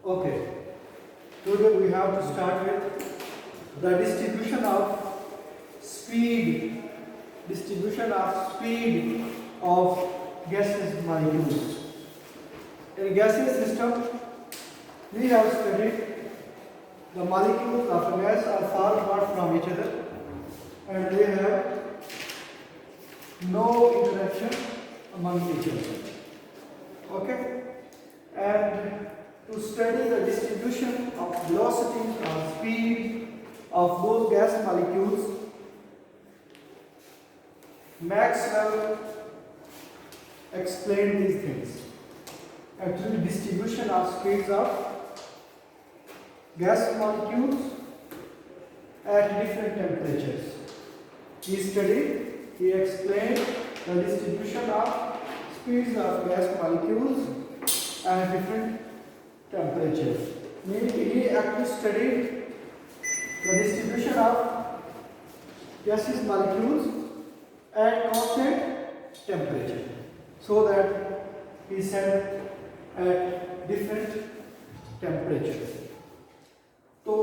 Okay, today we have to start with the speed, distribution of speed of gaseous molecules. In gaseous system, we have studied the molecules of a gas are far apart from each other and they have no interaction among each other. Okay? And to study the distribution of velocities or speed of those gas molecules, Maxwell explained these things. Actually, distribution of speeds of gas molecules at different temperatures. He explained the distribution of speeds of gas molecules at different temperatures. Meaning he actually studied the distribution of gaseous molecules at constant temperature. So that he said at different temperatures. तो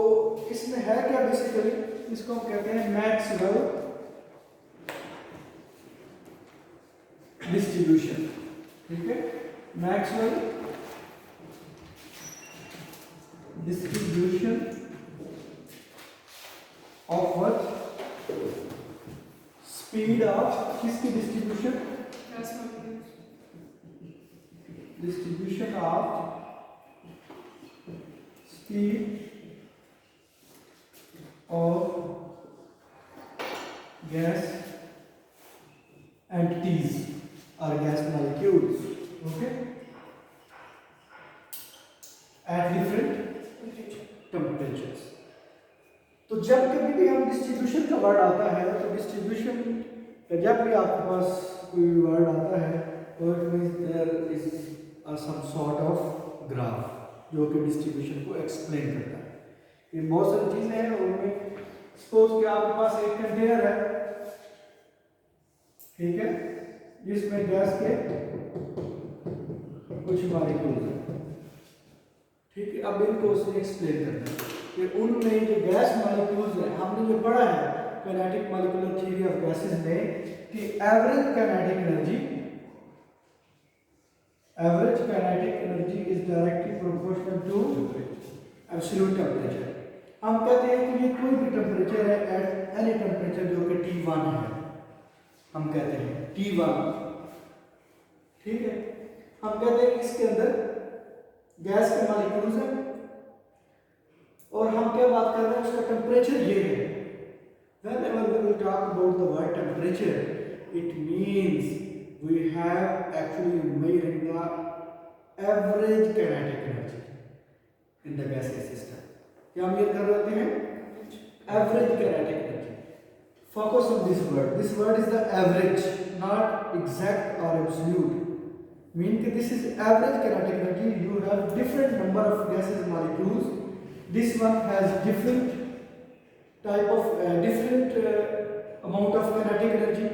इसमें है क्या basically, इसको हम कहते हैं Maxwell distribution. ठीक है, Maxwell distribution of what, speed of किसकी distribution, distribution of speed of gas entities or gas molecules, okay, at different temperatures. तो जब कभी भी हम डिस्ट्रीब्यूशन का वर्ड आता है, तो डिस्ट्रीब्यूशन जब भी आपके पास कोई वर्ड आता है तो it means there is some sort of graph जो कि डिस्ट्रीब्यूशन को एक्सप्लेन करता है. ये बहुत सारी चीजें हैं, उनमें सपोज कि आपके पास एक कंटेनर है, ठीक है, जिसमें गैस के कुछ मॉलिक्यूल हैं. ठीक है, अब इनको उसने एक्सप्लेन करना है कि उनमें जो गैस मॉलिक्यूल्स हैं, हमने जो पढ़ा है kinetic molecular theory of gases में कि average kinetic energy is directly proportional to absolute temperature. हम कहते हैं कि ये कोई भी टेम्परेचर है एट एनी टेम्परेचर जो कि T1 है, हम कहते हैं T1. ठीक है, हम कहते हैं कि इसके अंदर गैस के मॉलिक्यूल्स हैं और हम क्या बात कर रहे हैं, उसका टेम्परेचर ये है. Whenever we will talk about the word temperature, it means we have actually measuring the average kinetic energy in the gaseous system. क्या हम ये कर रहे हैं, average kinetic energy. Focus on this word is the average, not exact और absolute. Mean कि this is average kinetic energy. You have different number of gases molecules. This one has different type of different amount of kinetic energy.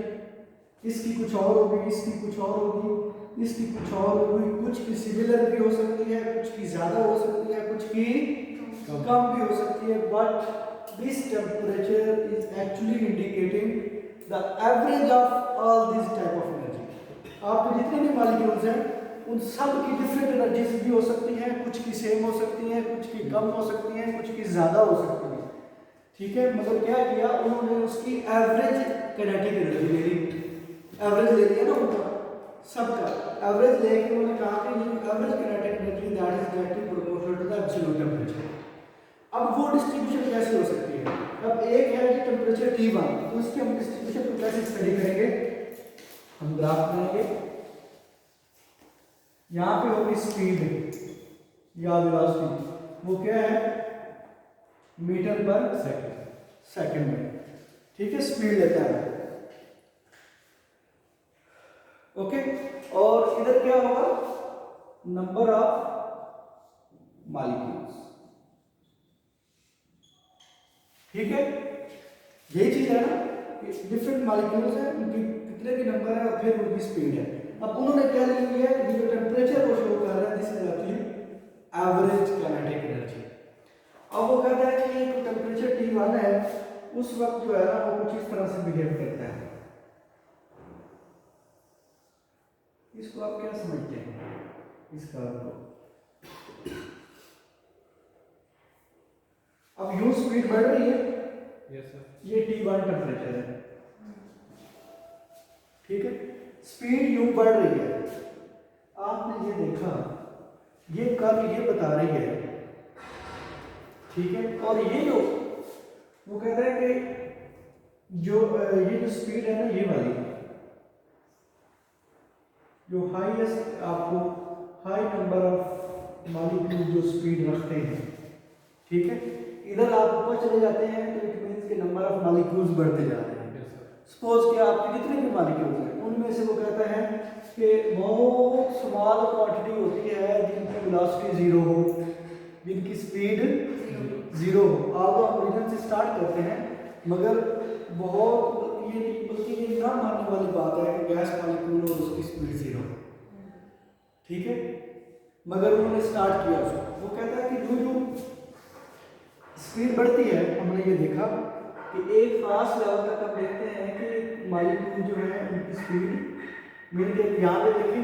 इसकी कुछ और होगी, इसकी कुछ और होगी, इसकी कुछ और होगी. कुछ की सिमिलर भी हो सकती है, कुछ की ज्यादा हो सकती है, कुछ की कम भी हो सकती है. But this temperature is actually indicating the average of all this type of energy. आपके जितने भी मॉलिक्यूल्स हैं उन सब की डिफरेंट एनर्जीज भी हो सकती हैं, कुछ की सेम हो सकती हैं, कुछ की कम हो सकती हैं, कुछ की ज्यादा हो सकती हैं. ठीक है, मतलब क्या किया उन्होंने, उसकी एवरेज काइनेटिक एनर्जी ले ली. एवरेज ले लिया ना उनका, सबका एवरेज लेके उन्होंने कहा कि ये average kinetic energy that is directly proportional to the absolute temperature. अब वो डिस्ट्रीब्यूशन कैसे हो सकती है? अब एक है कि टेम्परेचर T1, तो इसकी हम डिस्ट्रीब्यूशन को कैसे स्टडी करेंगे, हम ग्राफ बनाएंगे. यहां पे होगी स्पीड या वेलोसिटी, वो क्या है, मीटर पर सेकंड में. ठीक है, स्पीड लेता है. ओके, और इधर क्या होगा, नंबर ऑफ मॉलिक्यूल्स. ठीक है, यही चीज है ना, डिफरेंट मॉलिक्यूल्स हैं, उनकी कितने भी नंबर है और फिर उनकी स्पीड है. अब उन्होंने क्या लिया है, ये जो टेम्परेचर को शो कर रहा है, this is actually average kinetic उस वक्त जो है ना वो कुछ इस तरह से बिहेव करता है। इसको आप क्या समझते हैं इस कर्व को? अब यूं स्पीड बढ़ रही है। Yes sir. ये T1 टेम्परेचर है, ठीक है, स्पीड यूं बढ़ रही है। आपने ये देखा, ये कर्व ये बता रही है, ठीक है, और ये जो वो कहता है कि जो ये जो स्पीड है ना, ये वाली जो हाईएस्ट आपको हाई नंबर ऑफ मॉलिक्यूल जो स्पीड रखते हैं, ठीक है, इधर आप ऊपर चले जाते हैं तो इट मींस के नंबर ऑफ मॉलिक्यूल्स बढ़ते जा रहे हैं। सपोज कि आपके जितने भी मॉलिक्यूल्स हैं उनमें से वो कहता है कि बहुत स्मॉल क्वांटिटी होती है जिनकी वेलोसिटी जीरो हो, जिनकी स्पीड जीरो हो। आप हम रीजन से स्टार्ट करते हैं, मगर बहुत ये बल्कि ये ना मानने वाली बात है कि गैस मॉलिक्यूल और उसकी स्पीड जीरो, ठीक है, मगर उन्होंने स्टार्ट किया उसको। वो कहता है कि जो जो स्पीड बढ़ती है, हमने ये देखा कि एक खास लेवल तक हम देखते हैं कि मॉलिक्यूल जो है उनकी स्पीड मिलकर, यहाँ पे देखिए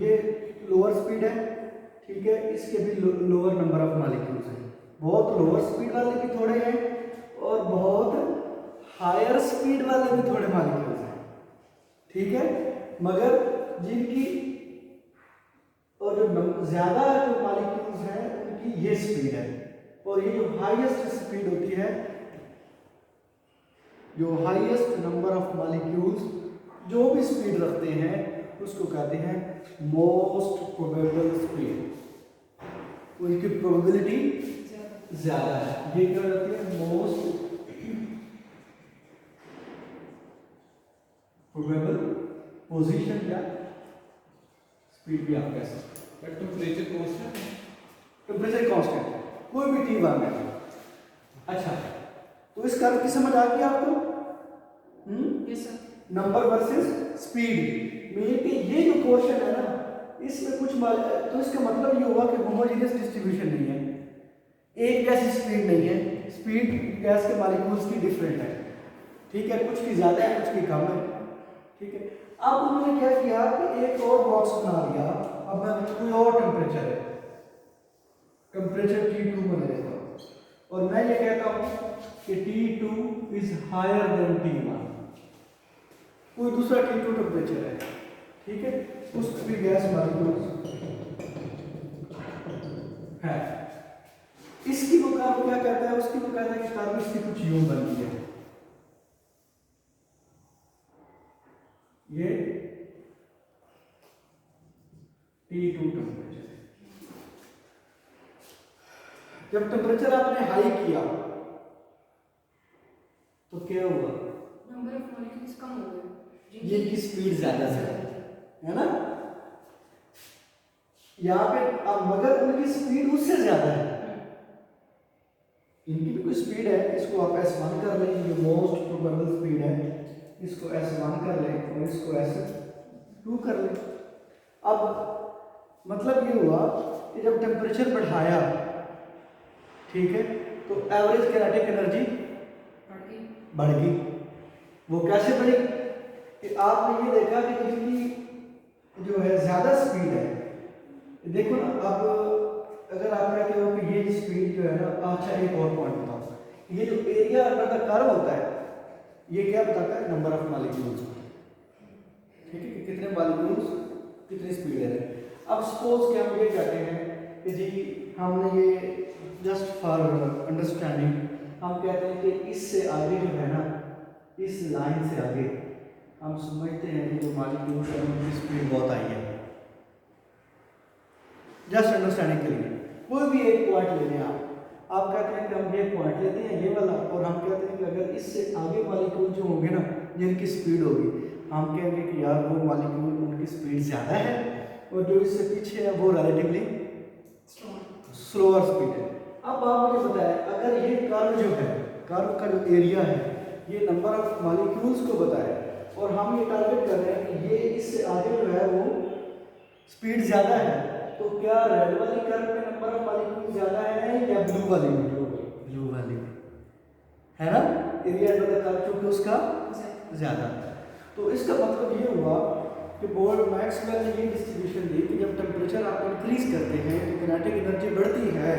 ये लोअर स्पीड है, ठीक है, इसके भी लोअर नंबर ऑफ मॉलिक्यूल्स हैं। बहुत लोअर स्पीड वाले भी थोड़े हैं और बहुत हायर स्पीड वाले भी थोड़े मॉलिक्यूल्स हैं, ठीक है, मगर जिनकी और जो ज्यादा जो मॉलिक्यूल्स हैं उनकी ये स्पीड है, और ये जो हाईएस्ट स्पीड होती है, जो हाईएस्ट नंबर ऑफ मॉलिक्यूल्स जो भी स्पीड रखते हैं उसको कहते हैं मोस्ट प्रोबेबल स्पीड। उनकी प्रोबेबिलिटी ज्यादा है, ये क्या रहती है मोस्ट प्रोबेबल पोजीशन या स्पीड भी आप कह सकते हैं। बट टेम्परेचर कांस्टेंट है, टेम्परेचर कांस्टेंट है, कोई भी T1 है। अच्छा, तो इस कर्व की समझ आ गई आपको? Yes sir. Number versus speed में कि ये जो क्वेश्चन है ना, इसमें कुछ तो इसका मतलब ये हुआ कि होमोजेनियस डिस्ट्रीब्यूशन नहीं है, एक जैसी स्पीड नहीं है, स्पीड गैस के मॉलिक्यूल्स की डिफरेंट है, ठीक है, कुछ की ज्यादा है कुछ की कम है, ठीक है। अब उन्होंने क्या किया कि एक और बॉक्स बना लिया। अब मैं कोई और टेम्परेचर है, टेम्परेचर T2 बना देता हूँ, और मैं ये कहता हूँ कि T2 is higher than T1। कोई दूसरा T2 टेम्परेचर है, ठीक है, उस भी गैस मॉलिक्यूल्स है। इसकी वो कर्व क्या कहता है, उसकी वो कहता है कि कर्व इसकी कुछ यूं बनती है, ये T2 टेम्परेचर है। जब टेम्परेचर आपने हाई किया तो क्या हुआ, नंबर ऑफ मॉलिक्यूल्स कम हो गए, ये की स्पीड ज्यादा से है ना, यहाँ पे अब मगर उनकी स्पीड उससे ज्यादा है, इनकी भी कोई स्पीड है, इसको आप S1 कर लें, ये मोस्ट प्रोबेबल स्पीड है, इसको S1 कर लें और इसको S2 कर लें। अब मतलब ये हुआ कि जब टेम्परेचर बढ़ाया, ठीक है, तो एवरेज काइनेटिक एनर्जी बढ़ गई। वो कैसे बढ़ी कि आपने ये देखा कि जिनकी जो है ज्यादा स्पीड है, देखो ना, अब अगर आप कहते हो कि ये स्पीड जो है ना, अच्छा एक और पॉइंट बताओ, ये जो एरिया अंडर द कर्व होता है ये क्या बताता है, नंबर ऑफ मॉलिक्यूल्स, ठीक है, कि कितने मॉलिक्यूल्स कितनी स्पीड है। अब सपोज कि हम ये कहते हैं कि जी हमने ये जस्ट फॉर अंडरस्टैंडिंग हम कहते हैं कि इससे आगे जो है ना, इस लाइन से आगे हम समझते हैं कि जो मॉलिक्यूल्स है उनकी स्पीड बहुत आई है। जस्ट अंडरस्टैंडिंग के लिए कोई भी एक पॉइंट ले लें आप कहते हैं कि हम ये पॉइंट लेते हैं ये वाला, और हम कहते हैं कि अगर इससे आगे मॉलिक्यूल जो होंगे ना जिनकी स्पीड होगी, हम कहेंगे कि यार वो मॉलिक्यूल उनकी स्पीड ज़्यादा है, और जो इससे पीछे है वो रिलेटिवली स्लोअर स्पीड है। अब आप मुझे बताएं, अगर ये कर्व जो है, कर्व का जो एरिया है ये नंबर ऑफ मॉलिक्यूल्स को बताए, और हम ये टारगेट कर रहे हैं कि ये इससे आगे जो है वो स्पीड ज़्यादा है, तो क्या रेड वाली कर्व में नंबर ऑफ मॉलिक्यूल ज़्यादा है या ब्लू वाली में? ब्लू वाली में है ना, एरिया अंडर द कर्व चूंकि उसका Exactly. ज़्यादा था। तो इसका मतलब ये हुआ कि बोल्ड मैक्सवेल ने ये डिस्ट्रीब्यूशन दी कि जब टेम्परेचर आप इंक्रीज करते हैं तो किनेटिक एनर्जी बढ़ती है,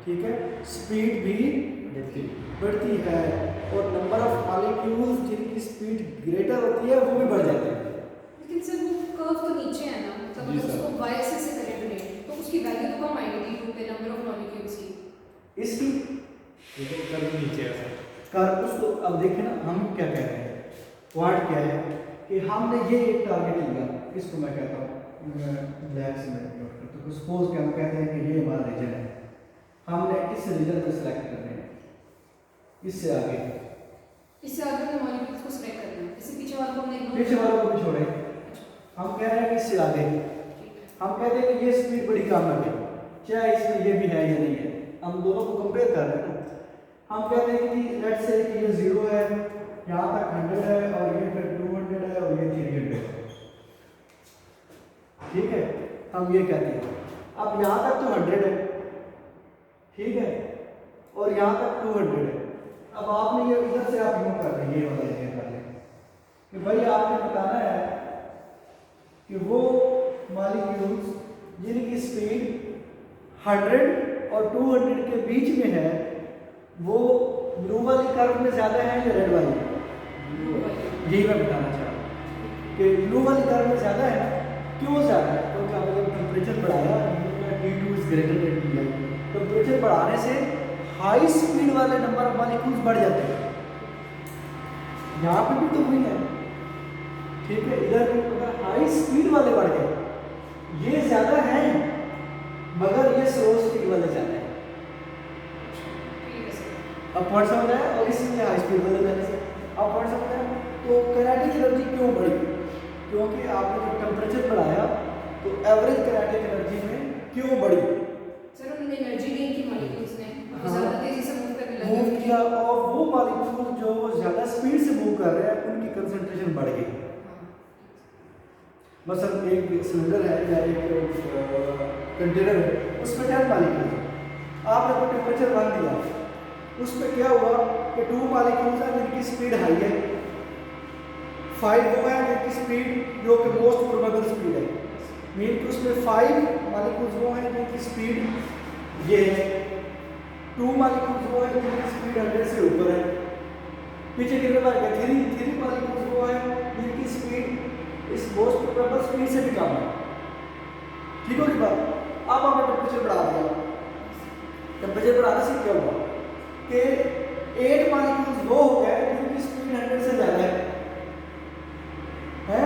ठीक है, स्पीड भी बढ़ती है और नंबर ऑफ मॉलिक्यूल्स जिनकी स्पीड ग्रेटर होती है वो भी बढ़ जाते हैं। लेकिन सर वो कर्व तो नीचे है ना, मतलब जी अगर सर। उसको y एक्सिस से करें रिलेट तो उसकी वैल्यू तो कम आएगी डी पे नंबर ऑफ मॉलिक्यूल्स की। इसकी लेकिन कर्व नीचे है सर। कर उसको अब देखें ना, हम क्या कह रहे हैं, पॉइंट क्या है कि हमने ये एक टारगेट लिया, इसको मैं कहता हूँ ब्लैक से मैं नोट करता हूँ, सपोज कि हम कहते हैं कि ये हमारा रीजन है, हमने इस रीजन को सिलेक्ट कर रहे हैं, इससे आगे इससे आगे हमने मॉलिक्यूल्स को सिलेक्ट करना है, इससे पीछे वालों को हमने इग्नोर पीछे वालों को भी छोड़े, हम कह रहे हैं कि इससे आगे हम कहते हैं कि ये स्पीड बड़ी कम है, चाहे इसमें ये भी है या नहीं है, हम दोनों को कंपेयर कर रहे हैं ना। हम कहते हैं कि लेट्स से कि ये 0 है, यहाँ तक 100 है और ये फिर 200 है और ये 300 है, ठीक है, हम ये कहते हैं। अब यहाँ तक तो 100 है, ठीक है, और यहाँ तक 200 है। अब आपने ये इधर से आप यूँ कर लें, ये वाला एरिया कर लें कि भाई आपने बताना है कि वो मॉलिक्यूल्स जिनकी स्पीड 100 और 200 के बीच में है वो ब्लू वाली कर्व में ज़्यादा है या रेड वाली? यही मैं बताना चाह रहा हूँ कि ब्लू वाली कर्व में ज़्यादा है ना। क्यों ज़्यादा है? क्योंकि हमने जब टेम्परेचर बढ़ाया T2 is greater than Ti, temperature बढ़ाने से हाई स्पीड वाले नंबर ऑफ मॉलिक्यूल्स बढ़ जाते हैं। यहाँ पे भी तो वही है, ठीक है, इधर भी अगर हाई स्पीड वाले बढ़ गए, ये ज़्यादा है मगर ये स्लो स्पीड वाले ज़्यादा है। अब पॉइंट समझ आया? और इसलिए हाई स्पीड वाले जाने से अब पॉइंट समझ आया। तो काइनेटिक एनर्जी क्यों बढ़ी? क्योंकि आपने जब टेम्परेचर बढ़ाया तो एवरेज काइनेटिक एनर्जी में क्यों बढ़ी? सर उन्होंने एनर्जी गेन की मॉलिक्यूल्स ने, हाँ। ज़्यादा तेजी से मूव करने लगे। मूव किया और वो मॉलिक्यूल जो ज़्यादा स्पीड से मूव कर रहे हैं उनकी कंसंट्रेशन बढ़ गई। मसलन एक सिलेंडर है या एक कंटेनर है, उसमें 10 मॉलिक्यूल है, आपने को टेम्परेचर 1 दिया, उसमें क्या हुआ कि 2 मॉलिक्यूल्स हैं जिनकी स्पीड हाई है, 5 वो हैं जिनकी स्पीड जो कि मोस्ट प्रोबेबल स्पीड है, मीन कि उसमें 5 मॉलिक्यूल्स वो हैं जिनकी स्पीड ये है, 2 मॉलिक्यूल्स वो हैं जिनकी स्पीड 100 से ऊपर है, पीछे कितने बार गए 3 मॉलिक्यूल्स वो हैं जिनकी स्पीड इस मोस्ट प्रोबेबल स्पीड से भी कम है। ठीक होगी बात? अब आपने टेम्परेचर बढ़ा दिया, टेम्परेचर बढ़ाने से क्या हुआ कि 8 मॉलिक्यूल्स वो हो गए जिनकी स्पीड 100 से ज़्यादा है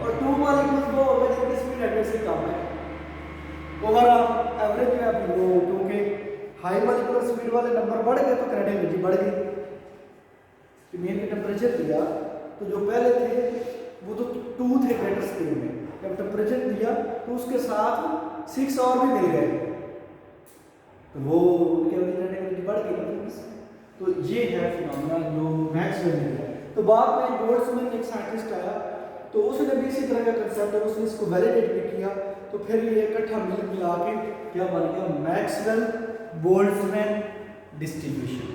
और 2 मॉलिक्यूल्स वो हो गए जिनकी स्पीड 100 से कम है। ओवरऑल एवरेज जो है वो, क्योंकि हाई मॉलिक्यूलर स्पीड वाले नंबर बढ़ गए तो काइनेटिक एनर्जी बढ़ गई। तो मेन टेम्परेचर दिया तो जो पहले थे वो तो 2 थे ग्रेटर स्केल में, जब टेम्परेचर दिया तो उसके साथ 6 और भी मिल गए तो वो उनके एनर्जी बढ़ गई। तो ये है फिनोमेना जो मैक्सवेल ने दिया। तो बाद में बोल्ट्जमैन एक साइंटिस्ट आया तो उसने भी इसी तरह का कंसेप्ट है, उसने इसको वैलिडेट भी किया, तो फिर ये इकट्ठा मिला के क्या बन गया मैक्सवेल बोल्ट्जमैन डिस्ट्रीब्यूशन।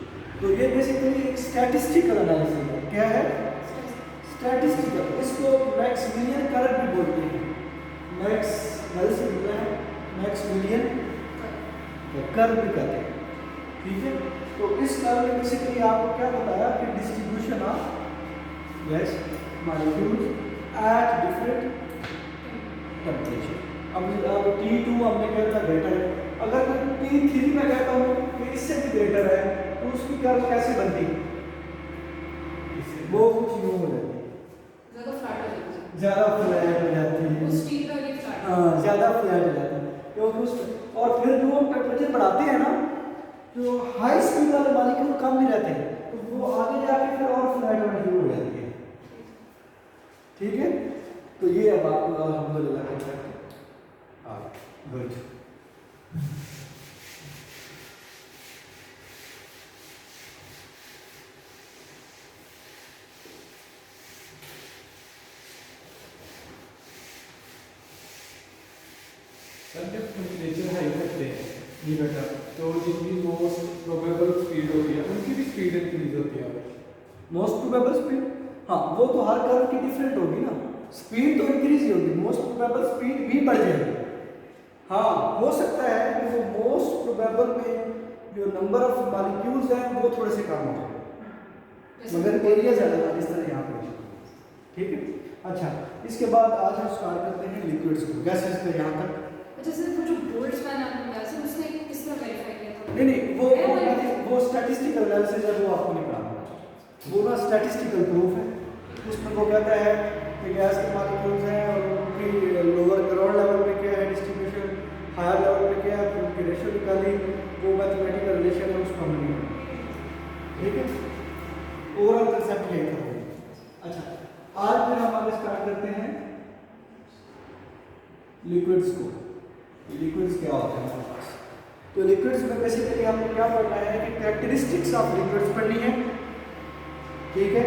तो ये बेसिकली एक स्टैटिस्टिकल एनालिसिस है। क्या है? स्टैटिस्टिकल। इसको मैक्समिलियन कर्व भी बोलते हैं। मैक्समिलियन कर्व भी कहते हैं, ठीक है। तो इस कर्व में बेसिकली आपको क्या बताया कि distribution of gas molecules at different temperature. अब T2 हमने कहा था ग्रेटर है, अगर मैं T3 में कहता हूँ कि इससे भी ग्रेटर है तो उसकी कर्व कैसे बनती? वो कुछ यूँ हो जाती है, ज़्यादा फ्लैट हो जाती है। हाँ, ज़्यादा फ्लैट हो जाती है क्योंकि उस और फिर जो हम टेम्परेचर बढ़ाते हैं ना, जो हाई स्पीड वाले मॉलिक्यूल कम नहीं रहते हैं तो वो आगे जाके फिर और फ्लैट होना शुरू हो जाती है, ठीक है। तो ये अब आपको अल्हम्दुलिल्लाह कहते हैं। हाँ, गुड। सर जब टेम्परेचर हाई करते हैं जी बेटा, तो जिनकी मोस्ट प्रोबेबल स्पीड होती है उनकी भी स्पीड इंक्रीज होती है। मोस्ट प्रोबेबल स्पीड, हाँ वो तो हर कर्व की डिफरेंट होगी ना, स्पीड तो इंक्रीज ही होगी, मोस्ट प्रोबेबल स्पीड भी बढ़ जाएगी। हाँ हो सकता है कि वो मोस्ट प्रोबेबल में जो नंबर ऑफ मॉलिक्यूल्स हैं वो थोड़े से कम हो जाए, मगर एरिया ज़्यादा था इस तरह यहाँ पे। ठीक है, अच्छा इसके बाद आज हम स्टार्ट करते हैं लिक्विड्स को, गैसेस पे यहाँ तक। अच्छा सर, वो जो बोल्ट्जमैन आपने बताया सर, उसने किस तरह वेरीफाई किया था? नहीं वो स्टैटिस्टिकल एनालिसिस है, वो आपको नहीं पढ़ाना, वो ना स्टैटिस्टिकल प्रूफ है। उसमें वो कहता है कि गैस के मॉलिक्यूल्स हैं और उनकी लोअर ग्राउंड लेवल पे क्या है डिस्ट्रीब्यूशन, हायर लेवल पे क्या है, फिर उनकी रेशियो निकाली, वो मैथमेटिकल रिलेशन है उसको हमने नहीं पढ़ा। ठीक है, ओवरऑल कंसेप्ट यही था। अच्छा आज फिर हम आगे स्टार्ट करते हैं लिक्विड्स को। लिक्विड्स क्या होते हैं हमारे पास? तो लिक्विड्स में बेसिकली हमको क्या पढ़ना है कि कैरेक्टरिस्टिक्स ऑफ लिक्विड्स पढ़नी है। ठीक है,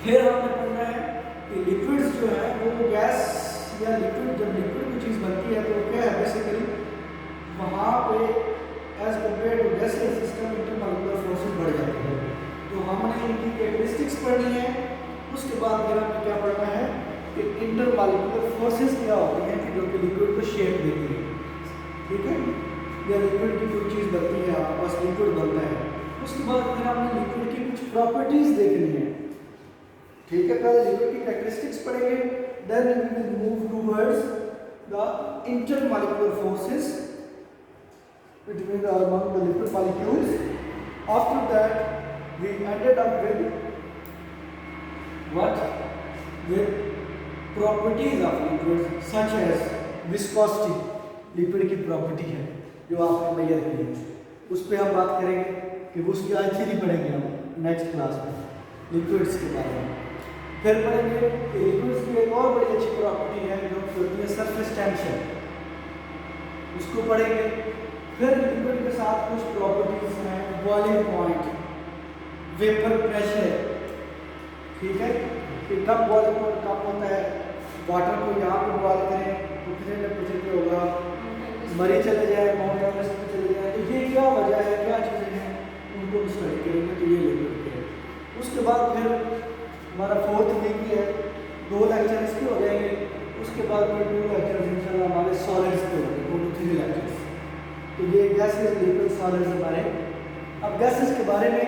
फिर हमने पढ़ना है कि लिक्विड्स जो है वो गैस या लिक्विड, जब लिक्विड की चीज़ बनती है तो वो क्या है बेसिकली वहाँ पे as compare to gaseous system intermolecular forces बढ़ जाती है। तो हमने इनकी कैरेक्टरिस्टिक्स पढ़नी है। उसके बाद फिर हमें क्या पढ़ना है कि इंटरमॉलिक्यूलर फोर्सेस क्या होती हैं कि जो कि लिक्विड को शेप देती है। ठीक है, या लिक्विड की कोई चीज़ बनती है, आपके पास लिक्विड बनता है, उसके बाद फिर हमने लिक्विड की कुछ प्रॉपर्टीज देखनी है। ठीक है, पहले लिक्विड की कैरेक्टरिस्टिक्स पढ़ेंगे, then we will move towards the intermolecular forces between or among the liquid molecules. After that we ended up with what? With properties of liquids such as viscosity, liquid की property है जो आपने major की है, उस पर हम बात करेंगे कि उसकी आज थ्योरी पढ़ेंगे हम नेक्स्ट क्लास में लिक्विड्स के बारे में। फिर पढ़ेंगे कि लिक्विड्स की एक और बड़ी अच्छी प्रॉपर्टी है जो होती है सरफेस टेंशन, उसको पढ़ेंगे। फिर लिक्विड के साथ कुछ प्रॉपर्टीज हैं, बॉइलिंग पॉइंट, वेपर प्रेशर। ठीक है, कि कब बॉइलिंग पॉइंट कम होता है, वाटर को यहाँ पे बॉयल करें तो कितने टेम्परेचर पे होगा, मरी चले जाए, माउंट एवरेस्ट पे चले जाए, तो ये क्या वजह है, क्या चीज़ें हैं, उनको स्टडी करेंगे। तो ये लिक्विड के उसके बाद फिर हमारा फोर्थ वीक है, 2 लेक्चर इसके हो जाएंगे। उसके बाद फिर 2 लेक्चर इंशाल्लाह हमारे सॉलिड्स के होंगे, 2 to 3 लेक्चर्स। तो ये गैसेस, लिक्विड, सॉलिड्स हमारे। अब गैसेस के बारे में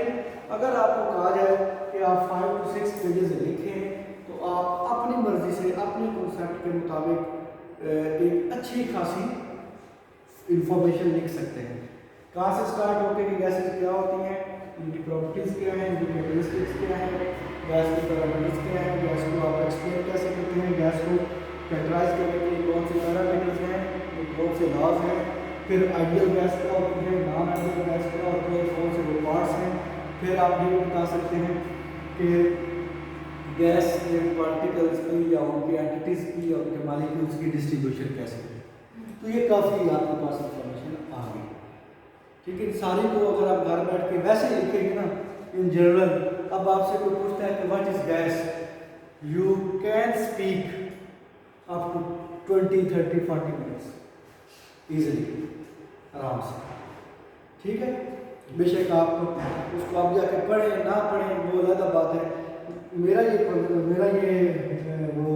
अगर आपको कहा जाए कि आप 5 to 6 पेजेस लिखें तो आप अपनी मर्जी से अपने कॉन्सेप्ट के मुताबिक एक अच्छी खासी इंफॉर्मेशन लिख सकते हैं। कहाँ से स्टार्ट होकर कि गैसेस क्या होती हैं, इनकी प्रॉपर्टीज़ क्या हैं, इनकी कैरेक्टरिस्टिक्स क्या हैं, गैस के पैरामीटर्स क्या हैं, गैस को आप एक्सप्लेन कैसे करते हैं, गैस को कैरेक्टराइज करने के लिए कौन से पैरामीटर्स हैं, कौन से लॉज हैं, फिर आइडियल गैस क्या होती है, नॉन आइडियल गैस क्या होती है, कौन से वो पार्ट्स हैं। फिर आप ये बता सकते हैं कि गैस के पार्टिकल्स की या उनके एंटिटीज़ की या उनके मॉलिक्यूल्स की डिस्ट्रीब्यूशन कैसे है। तो ये काफ़ी आपके पास इंफॉर्मेशन आ गई। ठीक है, सारी को अगर आप घर बैठ के वैसे ही लिखेंगे ना इन जनरल, अब आपसे कोई पूछता है कि what is gas, you can speak up to 20, 30, 40 minutes easily, आराम से। ठीक है, बेशक आप उसको आप जाके पढ़ें ना पढ़ें वो अलग बात है। मेरा ये वो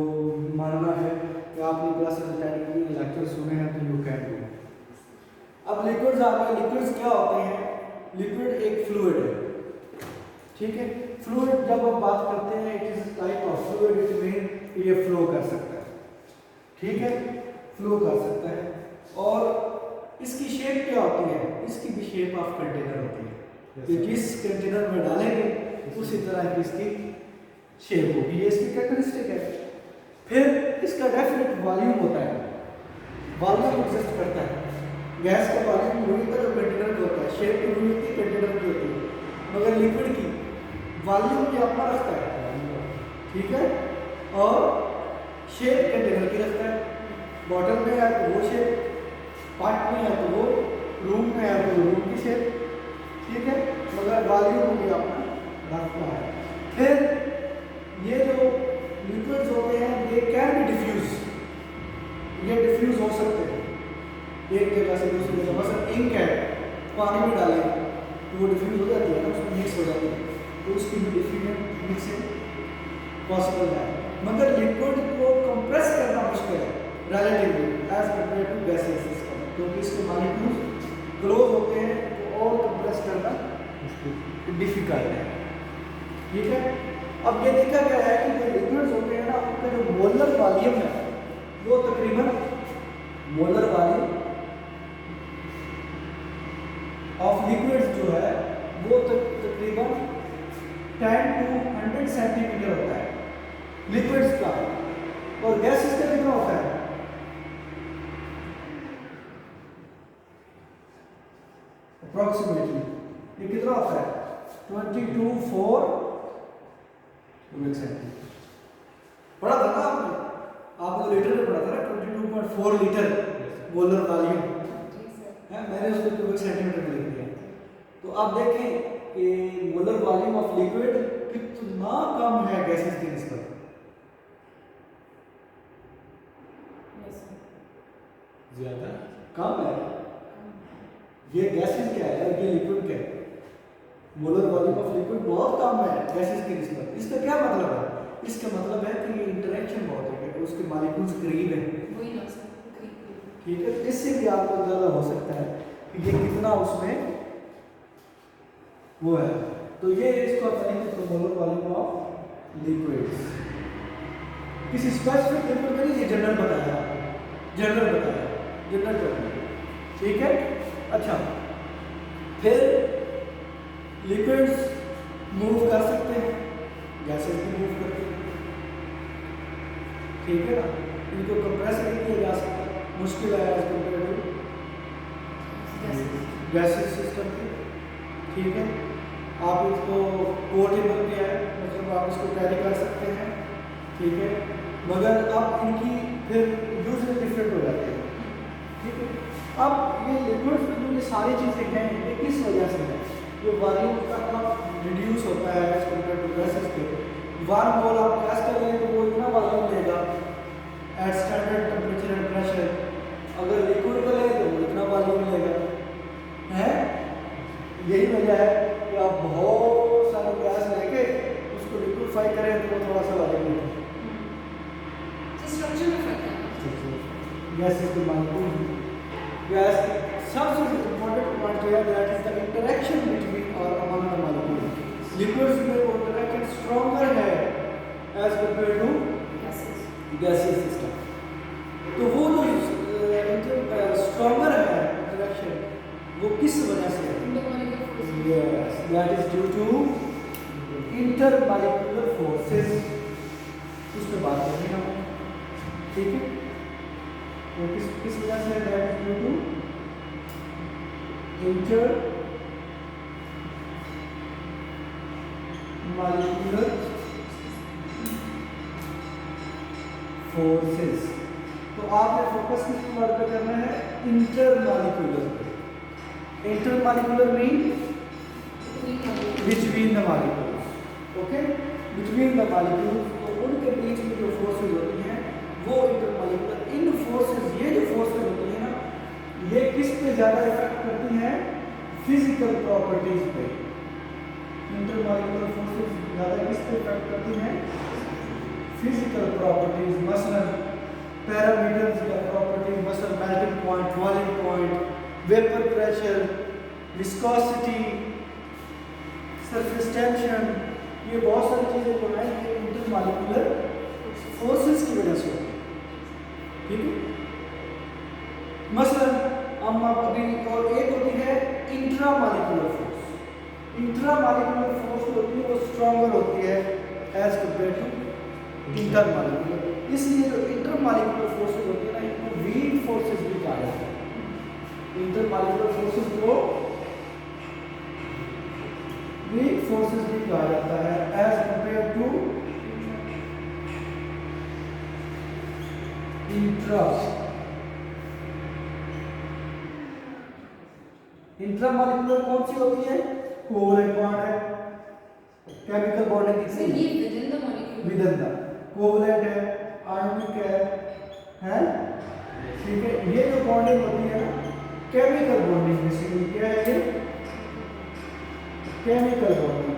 मानना है कि आपने क्लासेस अटेंड की, लेक्चर सुने हैं तो यू कैन डू। अब लिक्विड्स आ गए। लिक्विड्स क्या होते हैं? लिक्विड एक फ्लूइड है। ठीक है, फ्लूइड जब हम बात करते हैं it is type of fluid which mean ये फ्लो कर सकता है। ठीक है, फ्लो कर सकता है। और इसकी शेप क्या होती है? इसकी भी शेप ऑफ कंटेनर होती है कि जिस कंटेनर में डालेंगे उसी तरह की इसकी शेप होगी। ये इसकी कैरेक्टरिस्टिक है। फिर इसका डेफिनेट वॉल्यूम होता है, वॉल्यूम एग्जिस्ट करता है। गैस का वॉल्यूम वही का जो कंटेनर में होता है, शेप की वही होती है, कंटेनर की होती है, मगर लिक्विड की वॉल्यूम भी अपना रखता है। ठीक है, और शेप कंटेनर की रखता है। बॉटल में है तो वो शेप, पार्ट में है तो वो, रूम में है तो रूम की शेप। ठीक है, मगर वॉल्यूम भी अपना रखता है। फिर ये जो लिक्विड्स होते हैं ये कैन बी डिफ्यूज, ये डिफ्यूज हो सकते हैं एक जगह से दूसरी जगह। मतलब इंक है, पानी में डालें तो वो डिफ्यूज हो जाती है ना, उसमें मिक्स हो जाती है। तो उसकी मिक्सिंग पॉसिबल है, मगर लिक्विड को कंप्रेस करना मुश्किल है relatively as compare to gaseous system, क्योंकि इसके मॉलिक्यूल्स क्लोज होते हैं तो और कंप्रेस करना डिफिकल्ट है। ठीक है, अब ये देखा गया है कि जो लिक्विड्स होते हैं ना उनका जो मोलर वॉल्यूम है वो तकरीबन मोलर वॉल्यूम ऑफ लिक्विड्स जो है वो तकरीबन 10 to 100 सेंटीमीटर होता है लिक्विड्स का, और गैसेस का कितना होता है? अप्रोक्सीमेटली ये कितना होता है? 22.4 क्यूबिक सेंटीमीटर। पढ़ा था ना आपने? आपने लीटर में पढ़ा था ना, 22.4 लीटर मोलर वॉल्यूम है, मैंने उसको क्यूबिक सेंटीमीटर में लिख दिया। तो आप देखें कि मोलर वॉल्यूम ऑफ लिक्विड कितना कम है गैसेस की निस्बत। ज्यादा कम है। ये गैसेस क्या है और ये लिक्विड क्या है? मोलर वॉल्यूम ऑफ लिक्विड बहुत कम है गैसेस की निस्बत। इसका क्या मतलब है? इसका मतलब है कि ये इंटरेक्शन बहुत है, उसके मॉलिक्यूल्स करीब हैं। वही ना सर, करीब। ठीक है, इससे भी आपको अंदाजा हो सकता है कि ये कितना उसमें वो है। तो ये इसको करेंगे मोलर वॉल्यूम ऑफ लिक्विड्स। किसी स्पेसिफिक लिक्विड में नहीं, ये जनरल बताया, जनरल बताया, जनरल टर्म। ठीक है, अच्छा, फिर लिक्विड्स मूव कर सकते हैं, गैसेस भी मूव करते हैं। ठीक है ना, इनको कंप्रेस नहीं किया जा सकता, मुश्किल है as compare to gases system के। ठीक है, आप इसको पोर्टेबल भी है, मतलब आप इसको कैरी कर सकते हैं। ठीक है, मगर अब इनकी फिर यूजेस डिफरेंट हो जाते हैं। ठीक है, अब ये लिक्विड्स में जो ये सारी चीज़ें हैं ये किस वजह से है? जो वॉल्यूम का रिड्यूस होता है एज कम्पेयर टू गैसेस के। 1 मोल आप गैस कर लें तो वो इतना वॉल्यूम लेगा at standard temperature and pressure. अगर लिक्विड का लें तो वो इतना वॉल्यूम लेगा, है। यही वजह है कि आप बहुत सारा गैस लेके उसको लिक्विफाई करें तो वो थोड़ा सा वॉल्यूम लेगा। स्ट्रक्चर में फर्क है। गैसेस के मॉलिक्यूल, गैस सबसे इम्पोर्टेंट पॉइंट जो है that is the interaction between और अमंग द मॉलिक्यूल। लिक्विड्स में वो इंटरेक्शन स्ट्रॉन्गर है as compare to gaseous system. तो वो जो स्ट्रॉन्गर है इंटरेक्शन वो किस वजह से है? Yes, that is due to intermolecular forces। उस पर बात करेंगे हम। ठीक है, तो किस वजह से? that is due to intermolecular forces। तो आपने फोकस किस वर्ड पे करना है? इंटरमॉलिक्यूलर पे। Intermolecular mean between the molecules. Okay, between the molecules, तो उनके बीच में जो फोर्सेस होती हैं वो इंटरमॉलिक्यूलर। इन फोर्सेस, ये जो फोर्सेस होती हैं ना, ये किस पे ज़्यादा इफेक्ट करती हैं? फिजिकल प्रॉपर्टीज पे। इंटरमॉलिक्यूलर फोर्सेस ज़्यादा किस पे इफेक्ट करती हैं? फिजिकल प्रॉपर्टीज, मसलन पैरामीटर्स या प्रॉपर्टीज, मसलन melting point, boiling point, vapour pressure, viscosity, surface tension, ये बहुत सारी चीज़ें जो हैं ये इंटरमॉलिक्यूलर फोर्सेस की वजह से होती है। ठीक है, मसलन हम अभी, और एक होती है इंट्रामॉलिक्यूलर फोर्स। इंट्रामॉलिक्यूलर फोर्स होती है वो स्ट्रॉन्गर होती है एज कंपेयर टू इंटरमॉलिक्यूलर। इसलिए जो इंटरमॉलिक्यूलर फोर्सेस होती है ना, इनको वीक फोर्सेस भी कहा जाता है। इंटरमॉलिक्यूलर फोर्सेस को वीक फोर्सेस भी कहा जाता है एज कंपेयर टू इंट्रामॉलिक्यूलर कौन सी होती है? कोवलेंट बॉन्ड है, केमिकल बॉन्डिंग कितनी है? ये within the molecule, within the covalent है, आणविक है। ठीक है, ये जो बॉन्डिंग होती है ना केमिकल बॉन्डिंग, बेसिकली क्या है ये? Chemical bonding.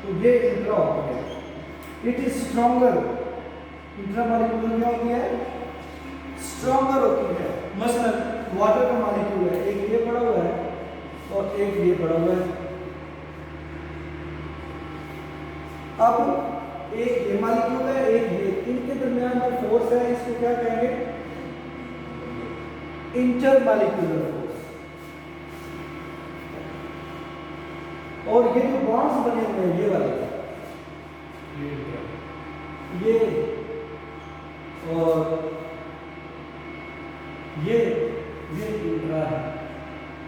तो ये इंट्रा हो गया। It is stronger, intra molecular क्या होती है, स्ट्रॉन्गर होती है। मसलन वाटर का मॉलिक्यूल है, एक ये पड़ा हुआ है और एक ये पड़ा हुआ है। अब एक ये मॉलिक्यूल है, एक ये, इनके दरमियान जो फोर्स है इसको क्या कहेंगे, इंटरमॉलिक्यूलर फोर्स। और ये जो बॉन्ड्स बने हुए हैं ये वाले, ये और ये इंट्रा है।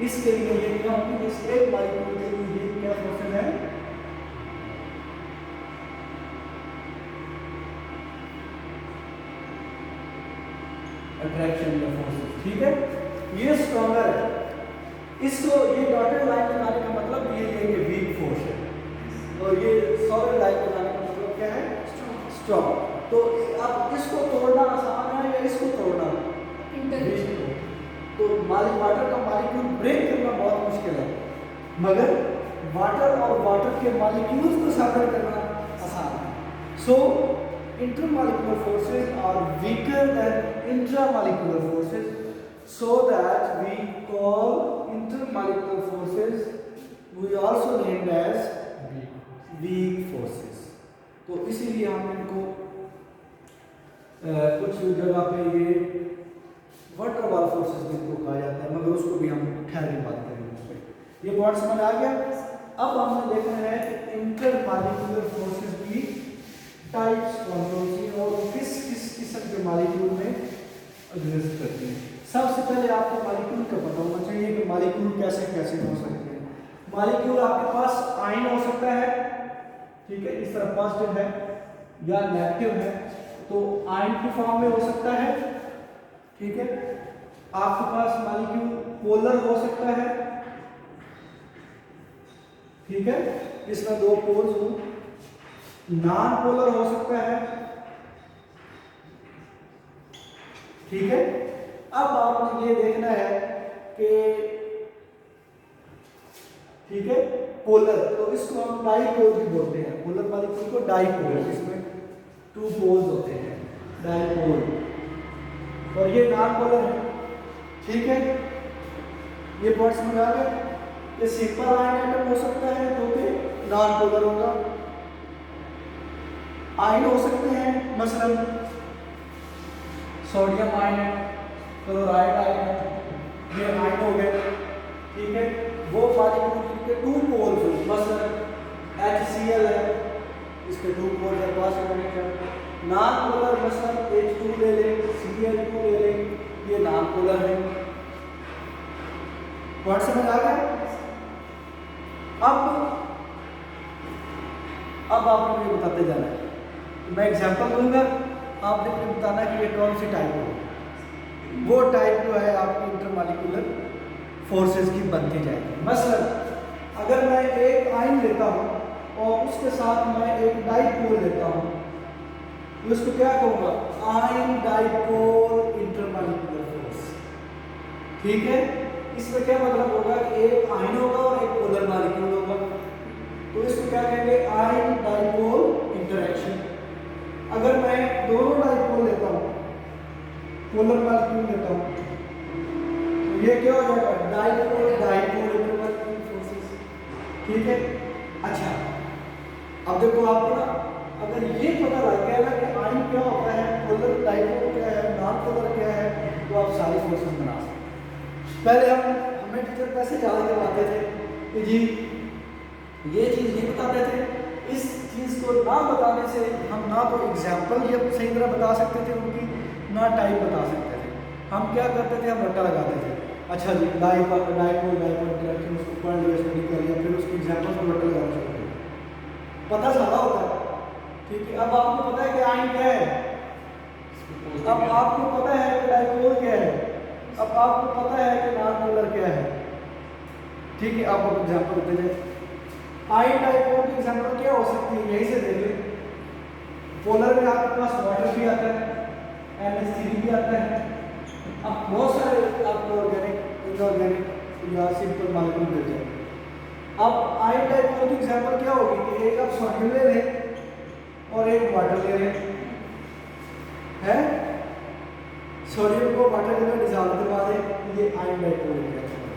इसके लिए ये क्या होगी, इस एक मॉलिक्यूल के लिए ये क्या फोर्स है, अट्रैक्शन या फोर्स। ठीक है, ये स्ट्रॉन्गर है। इसको ये डॉटेड लाइन लगाने का मतलब ये है कि वीक फोर्स है, और ये सॉलिड लाइन लगाने का मतलब क्या है, स्ट्रॉन्ग। तो अब इसको तोड़ना आसान है या इसको तोड़ना, तो वाटर का मॉलिक्यूल ब्रेक करना बहुत मुश्किल है, मगर वाटर और वाटर के मॉलिक्यूल्स को शामिल करना आसान है। सो intermolecular forces are weaker than intramolecular forces, so that we call intermolecular forces, we also named as weak forces. तो इसीलिए हम इनको कुछ जगह पे ये वाटर वाला फोर्सेस भी इनको कहा जाता है, मगर उसको भी हम ठहर के बात करेंगे। ये पॉइंट समझ आ गया। अब हमने देखना है कि इंटरमॉलिक्यूलर फोर्सेस की टाइप्स कौन कौन सी और किस किस किस्म के मॉलिक्यूल में एग्जिस्ट करते हैं। सबसे पहले आपको मॉलिक्यूल का पता होना चाहिए कि मॉलिक्यूल कैसे कैसे हो सकते हैं। मॉलिक्यूल आपके पास आयन हो सकता है, ठीक है, इस तरह पॉजिटिव है या नेगेटिव है, तो आयन की फॉर्म में हो सकता है, ठीक है। आपके पास मॉलिक्यूल पोलर हो सकता है, ठीक है, इसमें दो पोल्स हो। नॉन पोलर हो सकता है, ठीक है। अब आपने ये देखना है कि, ठीक है, पोलर, तो इसको हम डाइपोल भी बोलते हैं। पोलर मॉलिक्यूल को डाइपोल, इसमें टू पोल्स होते हैं, डाइपोल। और ये नॉन पोलर है, ठीक है। ये पॉइंट समझ आ गया। ये सिंपल आयन एटम हो सकता है जो कि नॉन पोलर होगा। आयन हो सकते हैं, मसलन सोडियम आयन है, क्लोराइड आयन है, ये आयन हो गए, ठीक है। वो मॉलिक्यूल के टू पोल्स हो, मसलन HCl है, इसके टू पोल्स है, पॉजिटिव। नॉन पोलर मसलन H2 ले लें, Cl2 ले लें, ये नॉन पोलर है। पॉइंट समझ आ गया। अब आपको ये बताते जाना है, मैं एग्जांपल दूंगा, आपने मुझे बताना कि ये कौन सी टाइप हो। वो टाइप जो है आपकी इंटरमॉलिक्यूलर फोर्सेस की बनती जाएगी। मसलन अगर मैं एक आयन लेता हूँ और उसके साथ मैं एक डाइपोल लेता हूँ, तो इसको क्या कहूँगा, आयन डाइपोल इंटरमॉलिक्यूलर फोर्स, ठीक है। इसमें क्या मतलब होगा कि एक आयन होगा और एक पोलर मॉलिक्यूल होगा, तो इसको क्या कहेंगे, आयन डाइपोल इंटरेक्शन। अगर मैं दोनों डाइपोल लेता हूँ, पोलर मॉलिक्यूल लेता हूँ, तो ये क्या हो जाएगा, डाइपोल डाइपोल इंटरमॉलिक्यूलर फोर्सेस, ठीक है। अच्छा, अब देखो आपको ना, अगर ये पता लग गया ना कि आयन क्या होता है, पोलर डाइपोल क्या है, नॉन पोलर क्या है, तो आप सारी फोर्सेस बना सकते हैं। पहले हमें टीचर कैसे याद करवाते थे कि जी ये चीज़ नहीं बताते थे, इस चीज़ को ना बताने से हम ना तो एग्जाम्पल ये सही तरह बता सकते थे उनकी, ना टाइप बता सकते थे। हम क्या करते थे, हम रट्टा लगाते थे। अच्छा जी, डाइपोल इंटरेक्शन, उसको पढ़ लिया, स्टडी कर लिया, फिर उसके एग्जाम्पल को रट्टा लगाना शुरू किया, पता सारा होता है, ठीक है। अब आपको पता है कि आयन क्या है, अब आपको पता है कि डाइपोल क्या है, अब आपको पता है कि नॉन पोलर क्या है, ठीक है। आप एग्जाम्पल देते जाए। आयन डाइपोल की एग्जाम्पल क्या हो सकती है, यही से देख लें। पोलर में आपके पास वाटर भी आता है, NH3 भी आता है, अब बहुत सारे आपको ऑर्गेनिक, इनऑर्गेनिक या सिंपल मॉलिक्यूल देते हैं। अब आयन डाइपोल की एग्जांपल क्या होगी कि एक आप सोडियम ले लें और एक वाटर ले लें, है सोडियम को वाटर में डिसॉल्व करवा दें, ये आयन डाइपोल रिएक्शन है।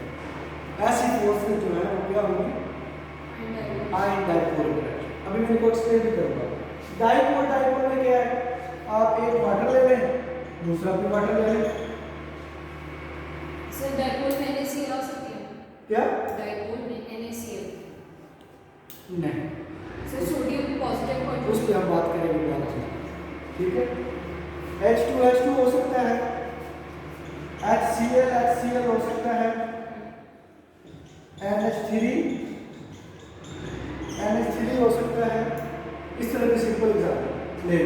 ऐसी फोर्सेस जो है वो क्या होंगी, आयन डाइपोल रिएक्शन। अभी मैं इनको एक्सप्लेन भी करूंगा। डाइपोल डाइपोल में क्या है, आप एक वाटर ले लें दूसरा भी वाटर ले लें, सर डाइपोल में NaCl आ सकती है, क्या डाइपोल में NaCl, नहीं सर सोडियम पॉजिटिव पॉइंट उस पर हम बात करेंगे बाद में, ठीक है। H2 हो सकता है, HCl हो सकता है, NH3 हो सकता है। इस तरह के सिंपल एग्जाम्पल ले।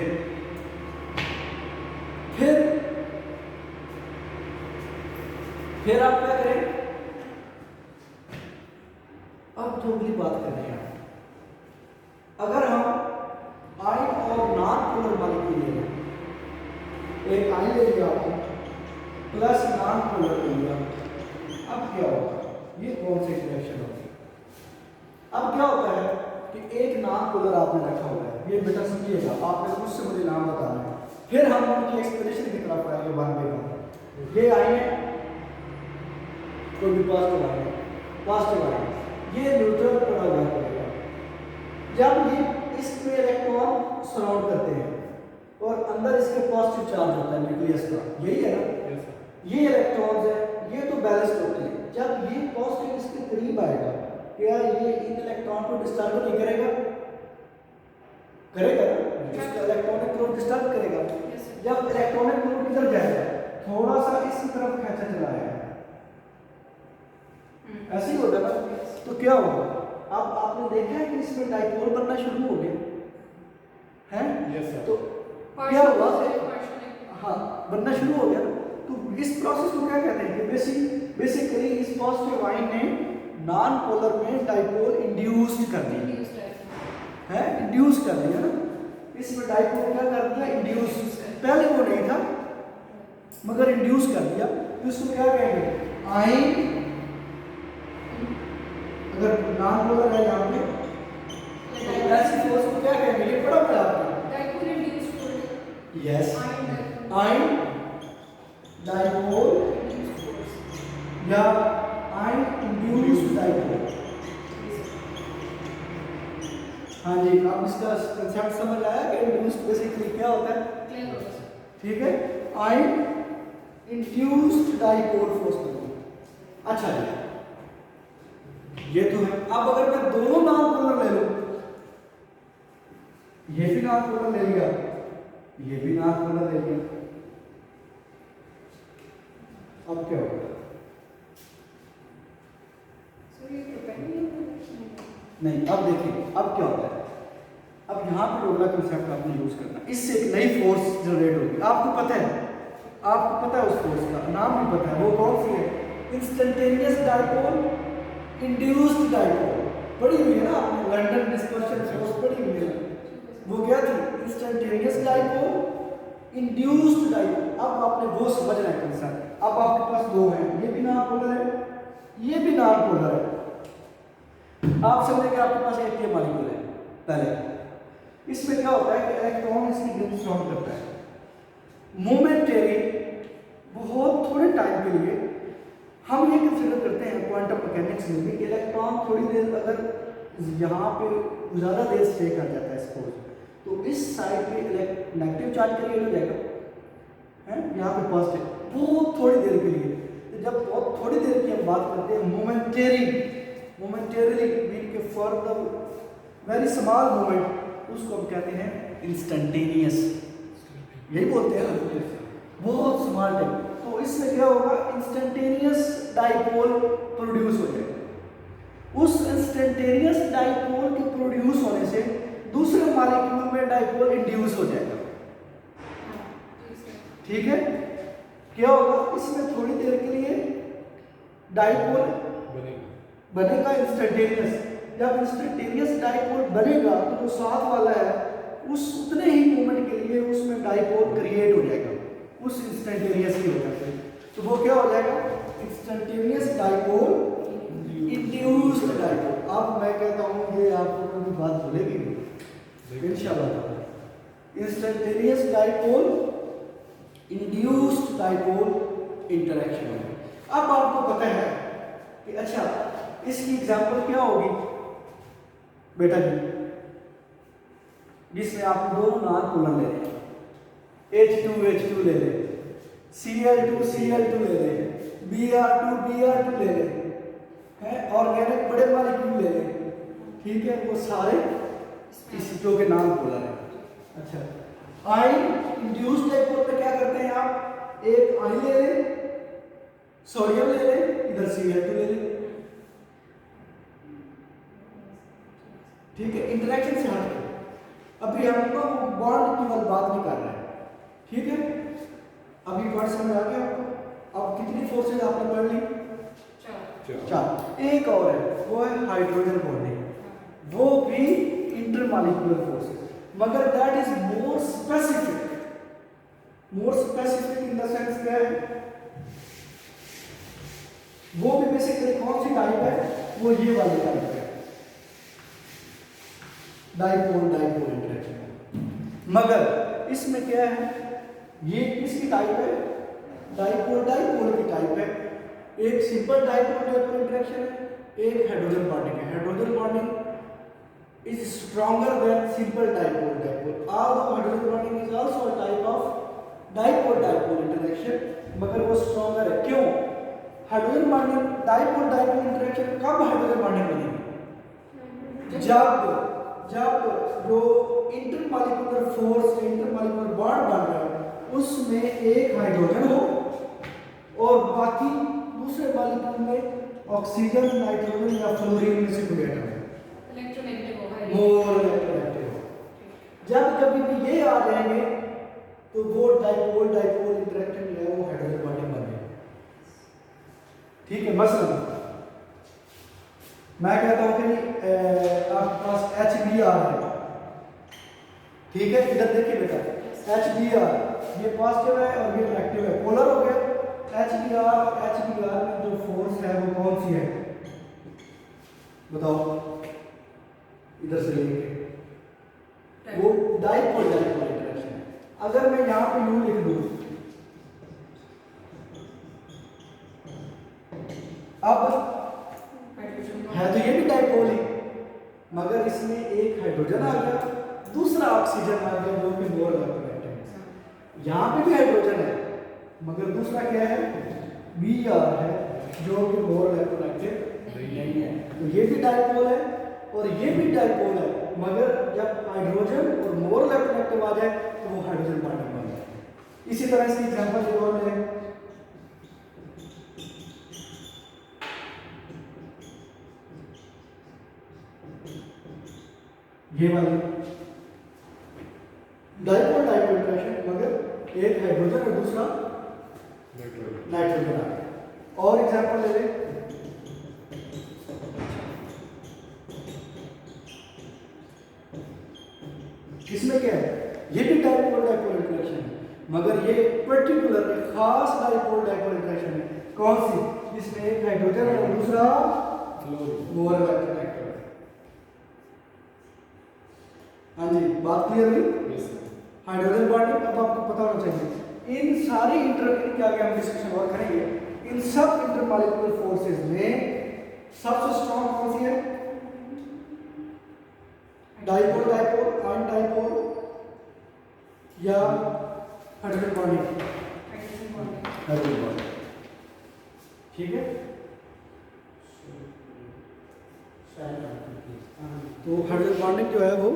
फिर आप क्या करें, अब जो अगली बात करनी है, अगर हम आयन और नॉन पोलर मॉलिक्यूल ले लें, एक आयन ले लिया आपने प्लस नॉन पोलर ले लिया, अब क्या होगा, ये कौन सी रिएक्शन होगी। अब क्या होता है कि एक नॉन पोलर आपने रखा हुआ है, ये बेटा समझिएगा, आपने मुझसे मुझे नाम बताना है, फिर हम उनकी एक्सप्लेनेशन की तरफ आएंगे वन बाय वन। ये आयन है, कोई भी पॉजिटिव आयन, ये न्यूट्रल पड़ा हुआ है, जब ये इसमें इलेक्ट्रॉन सराउंड करते हैं और अंदर इसके पॉजिटिव चार्ज होता है न्यूक्लियस का, यही है ना, ये इलेक्ट्रॉन्स है, ये तो बैलेंस्ड होते हैं। जब ये पॉजिटिव इसके करीब आएगा, क्या ये इन इलेक्ट्रॉन को डिस्टर्ब नहीं करेगा, करेगा ना, इसका इलेक्ट्रॉनिक फ्लो डिस्टर्ब करेगा। जब इलेक्ट्रॉनिक फ्लो किधर जाएगा, थोड़ा सा इस तरफ खींचा चला आएगा, ऐसे ही होता है ना, तो क्या होगा, अब आपने देखा है कि इसमें डाइपोल बनना शुरू हो गया है, तो क्या हुआ, हाँ बनना शुरू हो गया। तो इस प्रोसेस को क्या कहते हैं कि बेसिकली इस पॉजिटिव आयन ने नॉन पोलर में डाइपोल इंड्यूस्ड कर दिया है, इंड्यूस कर दिया ना, इसमें डाइपोल क्या कर दिया, इंड्यूस, पहले वो नहीं था मगर इंड्यूस कर दिया, तो इसको क्या कहेंगे, आयन, अगर नॉन पोलर है यहाँ पे तो ऐसी फोर्स को क्या कहेंगे, ये पढ़ा हुआ है आपने, dipole induced force, yes, ion dipole या आयन इंड्यूस्ड डाइपोल। हाँ जी, आप इसका कंसेप्ट समझ आया कि इंड्यूस्ड बेसिकली क्या होता है, ठीक है, आयन इंड्यूस्ड डाइपोल फोर्स। अच्छा जी, ये तो है। अब अगर मैं दोनों नॉन पोलर ले लूं, ये भी नॉन पोलर ले लिया, ये भी नॉन पोलर ले लिया, अब क्या होगा, नहीं अब देखिए अब क्या होता है, अब यहाँ पे अगला कंसेप्ट आपने यूज करना, इससे एक नई फोर्स जनरेट होगी, आपको पता है उस फोर्स का नाम भी पता है, वो कौन सी है, इंस्टेंटेनियस डाइपोल इंड्यूस्ड डाइपोल, पढ़ी हुई है ना आपने, लंदन डिस्पर्शन फोर्स पढ़ी हुई है, वो क्या थी, इंस्टेंटेनियस डाइपोल इंड्यूस्ड डाइपोल। अब आपने वो समझना है कंसेप्ट। अब आपके पास दो हैं, ये भी नॉन पोलर है, ये भी नॉन पोलर है, आप समझेंगे आपके पास एक ये मॉलिक्यूल है, पहले इसमें क्या होता है कि इलेक्ट्रॉन इसकी ग्रुप सराउंड करता है, मोमेंटरी, बहुत थोड़े टाइम के लिए हम ये कंसीडर करते हैं क्वांटम मैकेनिक्स में भी, इलेक्ट्रॉन थोड़ी देर अगर यहाँ पे ज़्यादा देर स्टे कर जाता है सपोज, तो इस साइड पे नेगेटिव चार्ज क्रिएट हो जाएगा, है यहाँ पे पॉजिटिव, बहुत थोड़ी देर के लिए। तो जब बहुत थोड़ी देर की हम बात करते हैं मोमेंटेरली मीन के for the very small moment, उसको हम कहते हैं इंस्टेंटेनियस, यही बोलते हैं, बहुत स्मॉल टाइम। तो इसमें क्या होगा, इंस्टेंटेनियस डाइपोल प्रोड्यूस हो जाएगा। उस इंस्टेंटेनियस डाइपोल के प्रोड्यूस होने से दूसरे मॉलिक्यूल में डाइपोल इंड्यूस हो जाएगा, ठीक है। क्या होगा, इसमें थोड़ी देर के लिए डाइपोल बनेगा इंस्टेंटेनियस, जब इंस्टेंटेनियस डाइपोल बनेगा तो जो साथ वाला है उस उतने ही मोमेंट के लिए उसमें डाइपोल क्रिएट हो जाएगा, उस इंस्टेंटेनियस की वजह से। तो वो क्या हो जाएगा, इंस्टेंटेनियस डाइपोल इंड्यूस्ड डाइपोल। अब मैं कहता instantaneous dipole induced dipole interaction होगी। अब आपको पता है कि अच्छा इसकी एग्जांपल क्या होगी बेटा जी, जिसमें आप दोनों नॉन पोलर ले लें, H2 ले लें, Cl2 ले लें, Br2 ले लें, है ऑर्गेनिक बड़े मॉलिक्यूल ले लें, ठीक है, वो सारे इस जो के नाम पोलर है। अच्छा आयन इंड्यूस्ड डाइपोल पे क्या करते हैं आप, एक आयन ले लें, सोडियम ले लें, इधर Cl2 ले लें, ठीक है, इंटरेक्शन से हट के अभी हम लोग बॉन्ड की बात नहीं कर रहे हैं, ठीक है, अभी वर्ड समझ आ गया आपको। अब कितनी फोर्सेज आपने पढ़ ली, चार। एक और है वो है हाइड्रोजन बॉन्डिंग, वो भी इंटरमॉलिक्यूलर फोर्सेज, मगर that is more specific in the sense क्या है, वो भी बेसिकली कौन सी टाइप है, वो ये वाली टाइप है, डाइपोल इंटरेक्शन। मगर इसमें क्या है, ये किसकी टाइप है, डाइपोल की टाइप है। एक सिंपल डाइपोल इंटरेक्शन है, एक हाइड्रोजन बॉन्डिंग है। Hydrogen bonding is stronger than simple dipole. Although hydrogen bonding is also a type of dipole interaction, मगर वो स्ट्रॉन्गर है। क्यों? हाइड्रोजन बॉन्डिंग डाइपोल इंटरेक्शन कब हाइड्रोजन बॉन्डिंग बनेगी, जब जो इंटरमॉलिक्यूलर फोर्स इंटरमॉलिक्यूलर बॉन्ड बन रहा है उसमें एक हाइड्रोजन हो और बाकी दूसरे मॉलिक्यूल में ऑक्सीजन, नाइट्रोजन या फ्लोरीन में से कोई एटम मोर इलेक्ट्रोनेगेटिव हो। जब कभी भी ये आ जाएंगे तो वो डाइपोल इंटरेक्शन जो है वो हाइड्रोजन बॉन्डिंग बन जाएगी, ठीक है। मसलन मैं कहता हूं कि आपके पास HBr है, ठीक है, इधर देखिए बेटा HBr ये पॉजिटिव है और ये नेगेटिव है, पोलर हो गया। HBr में जो फोर्स है वो कौन सी है बताओ, इधर से लेके वो डाइपोल इंटरेक्शन है। अगर मैं यहां पे U लिख दूं, अब है तो ये भी डाइपोल ही, मगर इसमें एक हाइड्रोजन आ गया, दूसरा ऑक्सीजन आ गया, जो कि मोर इलेक्ट्रोनेगेटिव है। यहाँ पे भी हाइड्रोजन है मगर दूसरा क्या है, Br है, जो कि मोर इलेक्ट्रोनेगेटिव नहीं है। तो ये भी डाइपोल है और ये भी डाइपोल है, मगर जब हाइड्रोजन और मोर इलेक्ट्रोनेगेटिव आ जाए तो वो हाइड्रोजन बॉन्डिंग बन जाए। इसी तरह इसकी एग्जांपल एक और लें, ये वाली डाइपोल इंटरेक्शन, मगर एक हाइड्रोजन और दूसरा नाइट्रोजन आ गया। और एग्जांपल ले लें, इसमें क्या है, ये भी डाइपोल इंटरेक्शन है, मगर ये पर्टिकुलर एक खास डाइपोल इंटरेक्शन है। कौन सी, जिसमें एक हाइड्रोजन और दूसरा मोर इलेक्ट्रोनेगेटिव। हाँ जी, बात क्लियर हुई। हाइड्रोजन बॉन्डिंग अब आपको पता होना चाहिए। इन सारी इनके आगे हम डिस्कशन और करेंगे। इन सब इंटरमॉलिक्यूलर फोर्सेस में सबसे स्ट्रॉन्ग कौन सी है, डाइपोल आयन डाइपोल या हाइड्रोजन बॉन्डिंग, ठीक है। तो हाइड्रोजन बॉन्डिंग जो है वो